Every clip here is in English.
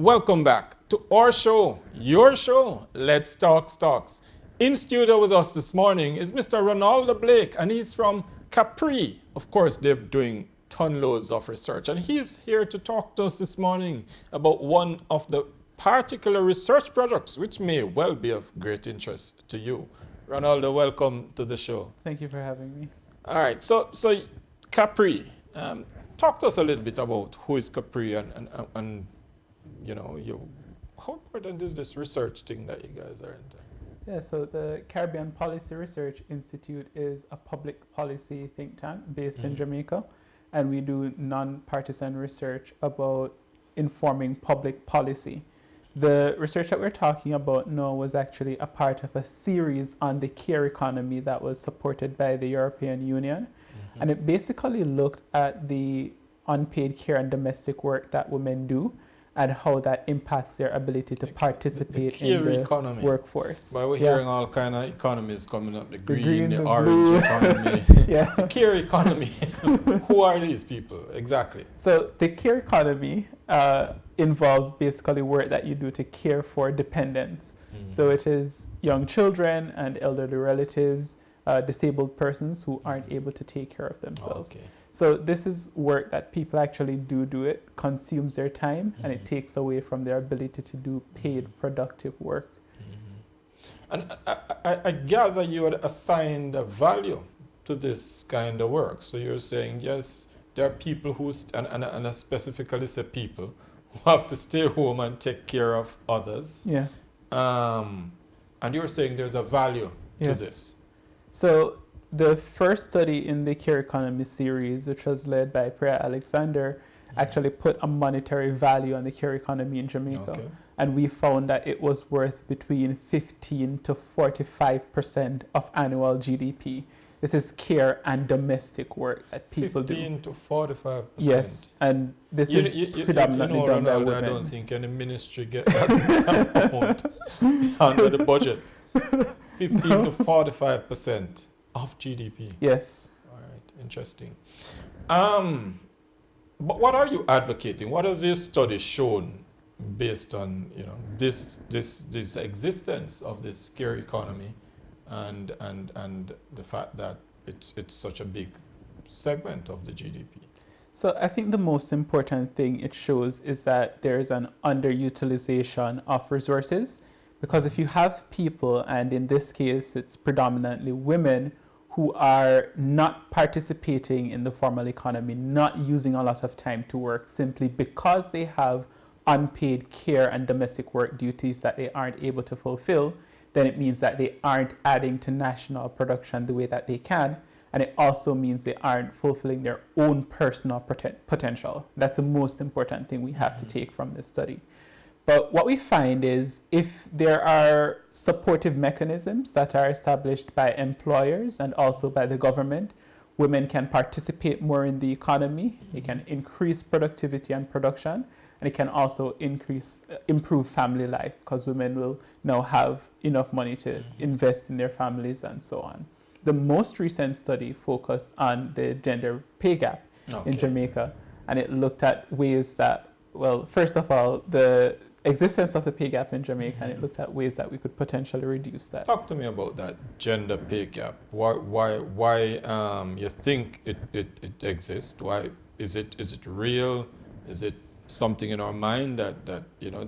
Welcome back to our show, your show, Let's Talk Stocks. In studio with us this morning is Mr. Ronaldo Blake, and he's from CAPRI. Of course, they're doing loads of research, and he's here to talk to us this morning about one of the particular research products which may well be of great interest to you. Ronaldo, welcome to the show. Thank you for having me. All right, so CAPRI, talk to us a little bit about who is CAPRI and you know, how important is this research thing that you guys are into? Yeah, so the Caribbean Policy Research Institute is a public policy think tank based in Jamaica, and we do non-partisan research about informing public policy. The research that we're talking about now was actually a part of a series on the care economy that was supported by the European Union, and it basically looked at the unpaid care and domestic work that women do and how that impacts their ability to participate in the economy. Workforce. But we're hearing all kind of economies coming up, the green, the orange economy, yeah. The care economy. Who are these people exactly? So the care economy involves basically work that you do to care for dependents. So it is young children and elderly relatives, disabled persons who aren't able to take care of themselves. Okay. So this is work that people actually do it, consumes their time, and it takes away from their ability to do paid, productive work. And I gather you had assigned a value to this kind of work. So you're saying, yes, there are people who, and I specifically say people, who have to stay home and take care of others. Yeah. And you're saying there's a value to this. So the first study in the care economy series, which was led by Priya Alexander, actually put a monetary value on the care economy in Jamaica. Okay. And we found that it was worth between 15 to 45% of annual GDP. This is care and domestic work that people 15 to 45%. Yes, and this is predominantly done by women. I don't think any ministry get that amount under the budget. 15 to 45% of GDP. Yes. All right, interesting. But what are you advocating? What has your study shown based on this existence of this care economy and the fact that it's such a big segment of the GDP? So I think the most important thing it shows is that there is an underutilization of resources. Because if you have people, and in this case it's predominantly women, who are not participating in the formal economy, not using a lot of time to work simply because they have unpaid care and domestic work duties that they aren't able to fulfill, then it means that they aren't adding to national production the way that they can. And it also means they aren't fulfilling their own personal potential. That's the most important thing we have to take from this study. But what we find is if there are supportive mechanisms that are established by employers and also by the government, women can participate more in the economy, they can increase productivity and production, and it can also improve family life because women will now have enough money to invest in their families and so on. The most recent study focused on the gender pay gap in Jamaica, and it looked at ways that, well, first of all, the existence of the pay gap in Jamaica, and it looked at ways that we could potentially reduce that. Talk to me about that gender pay gap. Why you think it exists? Why is it real? Is it something in our mind that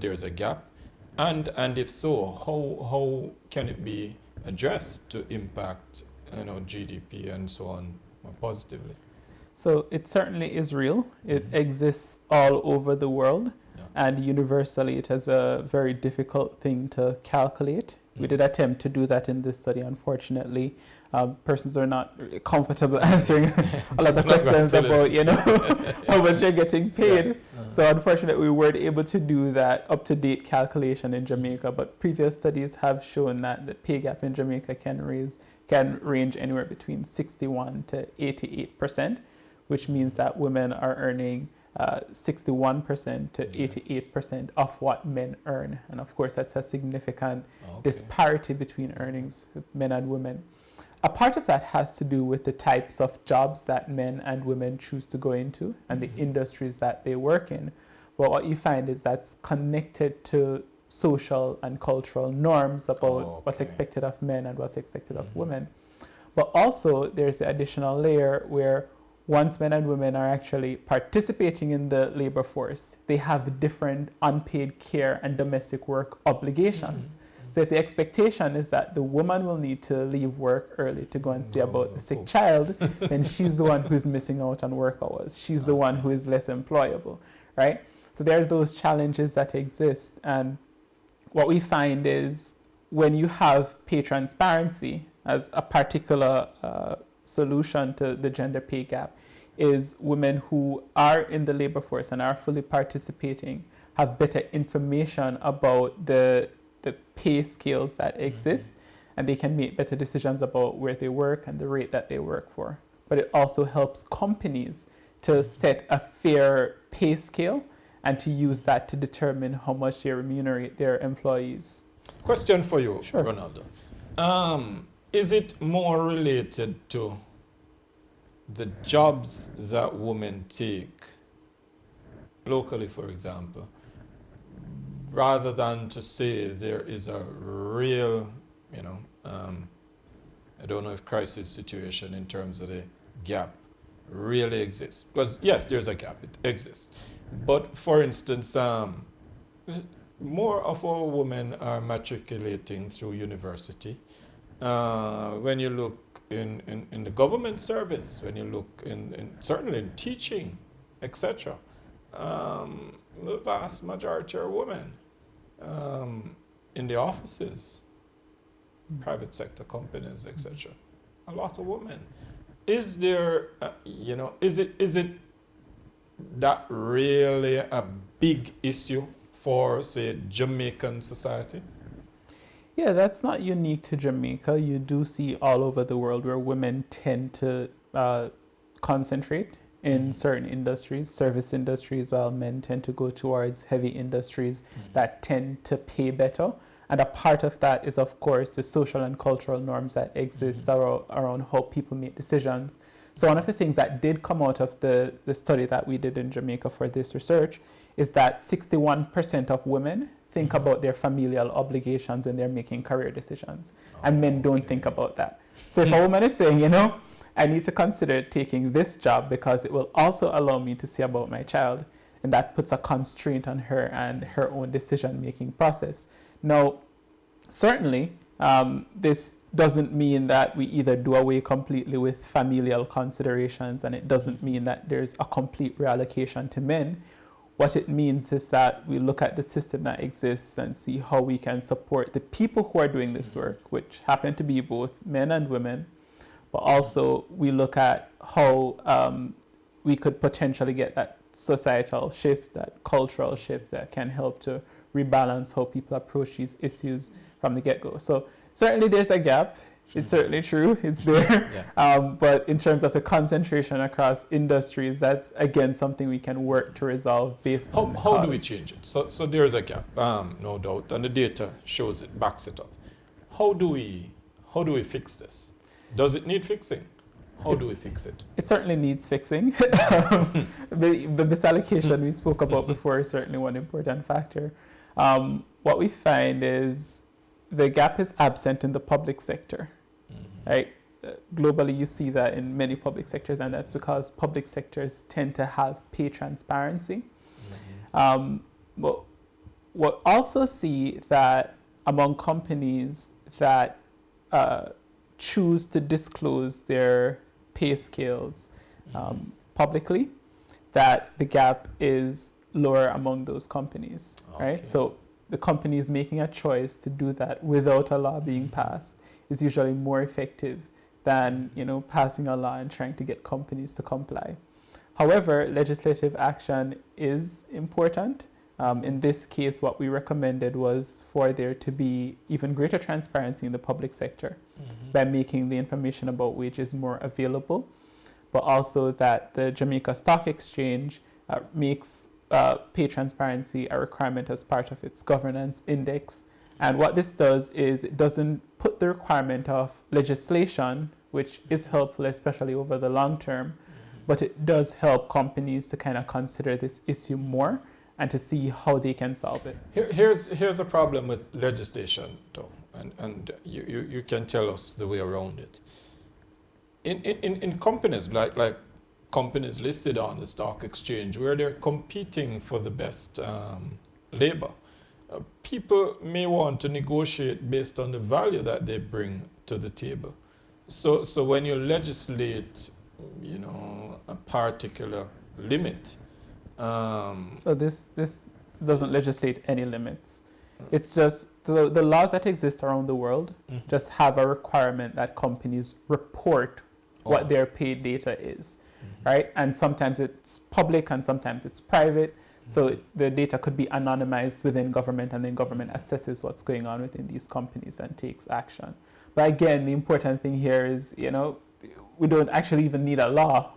there's a gap? And if so, how can it be addressed to impact GDP and so on more positively? So it certainly is real. It exists all over the world. And universally, it is a very difficult thing to calculate. We did attempt to do that in this study. Unfortunately, persons are not really comfortable answering a lot of questions about, how much they're getting paid. So unfortunately, we weren't able to do that up-to-date calculation in Jamaica. But previous studies have shown that the pay gap in Jamaica can range anywhere between 61 to 88%, which means that women are earning 61% to 88% of what men earn. And of course, that's a significant disparity between earnings with men and women. A part of that has to do with the types of jobs that men and women choose to go into and the industries that they work in. But what you find is that's connected to social and cultural norms about what's expected of men and what's expected of women. But also there's the additional layer where once men and women are actually participating in the labor force, they have different unpaid care and domestic work obligations. So if the expectation is that the woman will need to leave work early to go and see about the sick child, then she's the one who's missing out on work hours. She's the one who is less employable, right? So there are those challenges that exist. And what we find is when you have pay transparency as a particular solution to the gender pay gap, is women who are in the labor force and are fully participating have better information about the pay scales that exist, and they can make better decisions about where they work and the rate that they work for. But it also helps companies to set a fair pay scale and to use that to determine how much they remunerate their employees. Question for you, Sure. Ronaldo. Is it more related to the jobs that women take locally, for example, rather than to say there is a real, I don't know if crisis situation in terms of the gap really exists? Because yes, there's a gap, it exists. But for instance, more of our women are matriculating through university. When you look in the government service, when you look certainly in teaching, etc., the vast majority are women. In the offices, private sector companies, etc., a lot of women. Is there, is it that really a big issue for, say, Jamaican society? Yeah, that's not unique to Jamaica. You do see all over the world where women tend to concentrate in certain industries, service industries, while men tend to go towards heavy industries that tend to pay better. And a part of that is, of course, the social and cultural norms that exist around how people make decisions. So one of the things that did come out of the study that we did in Jamaica for this research is that 61% of women think about their familial obligations when they're making career decisions. And men don't think about that. So if a woman is saying, I need to consider taking this job because it will also allow me to see about my child, and that puts a constraint on her and her own decision-making process. Now, certainly, this doesn't mean that we either do away completely with familial considerations, and it doesn't mean that there's a complete reallocation to men. What it means is that we look at the system that exists and see how we can support the people who are doing this work, which happen to be both men and women, but also we look at how we could potentially get that societal shift, that cultural shift that can help to rebalance how people approach these issues from the get-go. So certainly there's a gap. It's certainly true. It's there. But in terms of the concentration across industries, that's, again, something we can work to resolve based on How do we change it? So there's a gap, no doubt, and the data shows it, backs it up. How do we fix this? Does it need fixing? How do we fix it? It certainly needs fixing. The misallocation we spoke about before is certainly one important factor. What we find is the gap is absent in the public sector. Right? Globally, you see that in many public sectors, and that's because public sectors tend to have pay transparency. But we'll also see that among companies that choose to disclose their pay scales publicly, that the gap is lower among those companies, right? So the companies making a choice to do that without a law being passed is usually more effective than passing a law and trying to get companies to comply. However, legislative action is important. In this case, what we recommended was for there to be even greater transparency in the public sector by making the information about wages more available, but also that the Jamaica Stock Exchange makes pay transparency a requirement as part of its governance index. And what this does is it doesn't put the requirement of legislation, which is helpful, especially over the long term, but it does help companies to kind of consider this issue more and to see how they can solve it. Here's a problem with legislation, though, and you can tell us the way around it. In companies like companies listed on the stock exchange, where they're competing for the best labor, people may want to negotiate based on the value that they bring to the table. So when you legislate, a particular limit. So this doesn't legislate any limits. It's just the laws that exist around the world just have a requirement that companies report what their paid data is, right? And sometimes it's public and sometimes it's private. So the data could be anonymized within government, and then government assesses what's going on within these companies and takes action. But again, the important thing here is, we don't actually even need a law.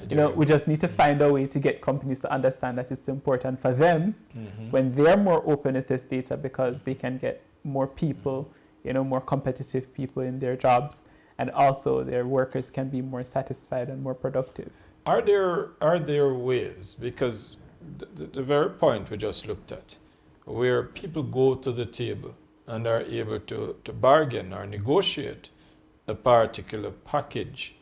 We just need to find a way to get companies to understand that it's important for them when they're more open with this data, because they can get more people, more competitive people in their jobs, and also their workers can be more satisfied and more productive. Are there ways, because the very point we just looked at, where people go to the table and are able to bargain or negotiate a particular package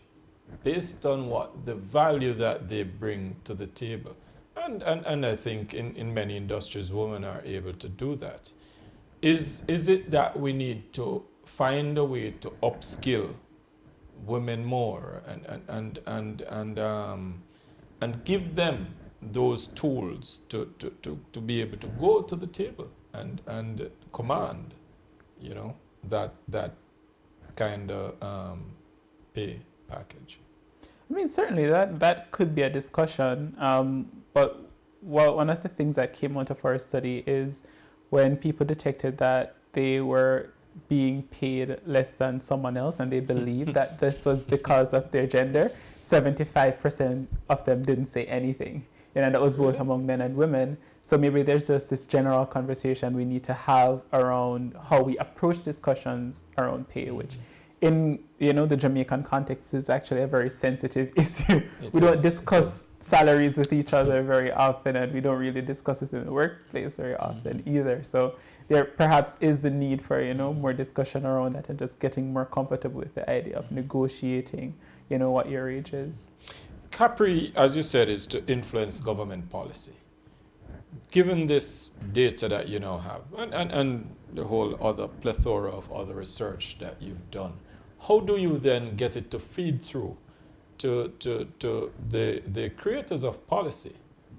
based on what the value that they bring to the table. And I think in many industries, women are able to do that. Is it that we need to find a way to upskill women more and give them those tools to be able to go to the table and command, that kind of pay package? I mean, certainly that could be a discussion. But one of the things that came out of our study is when people detected that they were being paid less than someone else, and they believed that this was because of their gender, 75% of them didn't say anything. And that was both among men and women. So maybe there's just this general conversation we need to have around how we approach discussions around pay, which in the Jamaican context is actually a very sensitive issue. We don't discuss salaries with each other very often, and we don't really discuss it in the workplace very often either. So there perhaps is the need for more discussion around that, and just getting more comfortable with the idea of negotiating what your wage is. CAPRI, as you said, is to influence government policy. Given this data that you now have, and the whole other plethora of other research that you've done, how do you then get it to feed through to the creators of policy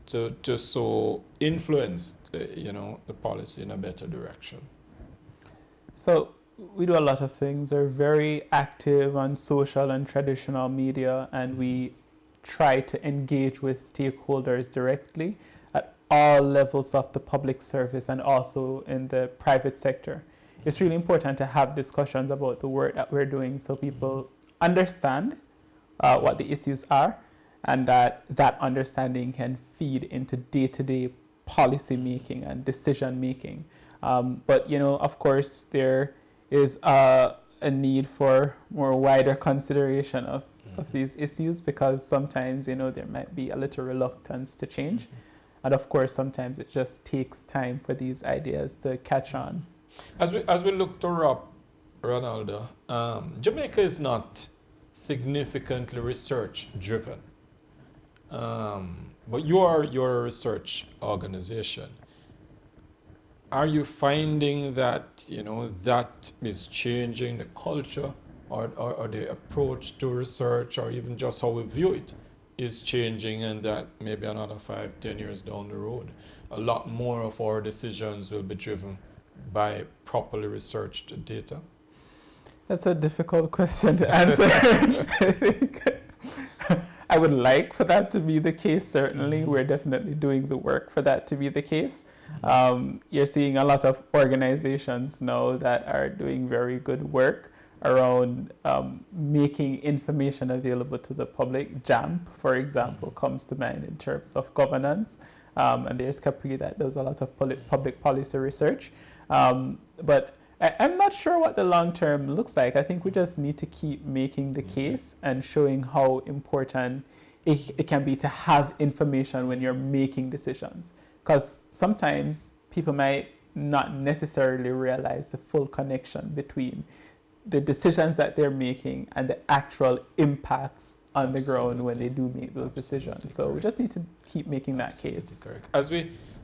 to so influence the policy in a better direction? So we do a lot of things. We're very active on social and traditional media, and we try to engage with stakeholders directly at all levels of the public service and also in the private sector. It's really important to have discussions about the work that we're doing so people understand what the issues are, and that understanding can feed into day-to-day policy making and decision making. But of course, there is a need for more wider consideration of these issues, because sometimes there might be a little reluctance to change, and of course sometimes it just takes time for these ideas to catch on. As we look to wrap, Ronaldo, Jamaica is not significantly research driven, but you're a research organization. Are you finding that that is changing the culture or the approach to research, or even just how we view it is changing, and that maybe another 5-10 years down the road, a lot more of our decisions will be driven by properly researched data? That's a difficult question to answer. I think I would like for that to be the case, certainly. We're definitely doing the work for that to be the case. You're seeing a lot of organizations now that are doing very good work around making information available to the public. JAMP, for example, comes to mind in terms of governance. And there's CAPRI that does a lot of public policy research. But I'm not sure what the long term looks like. I think we just need to keep making the case and showing how important it can be to have information when you're making decisions. Because sometimes people might not necessarily realize the full connection between the decisions that they're making and the actual impacts on the ground when they do make those decisions. So we just need to keep making that case. Correct.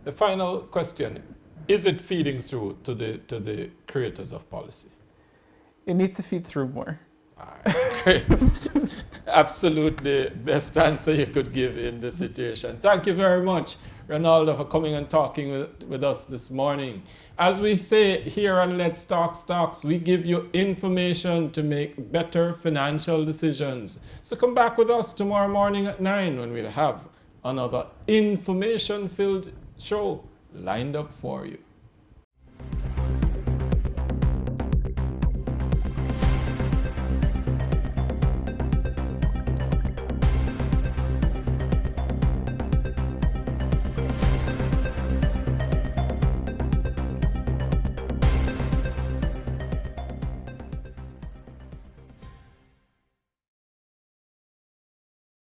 The final question, is it feeding through to the creators of policy? It needs to feed through more. Great. Absolutely best answer you could give in this situation. Thank you very much, Ronaldo, for coming and talking with us this morning. As we say here on Let's Talk Stocks, we give you information to make better financial decisions. So come back with us tomorrow morning at 9 when we'll have another information-filled show lined up for you.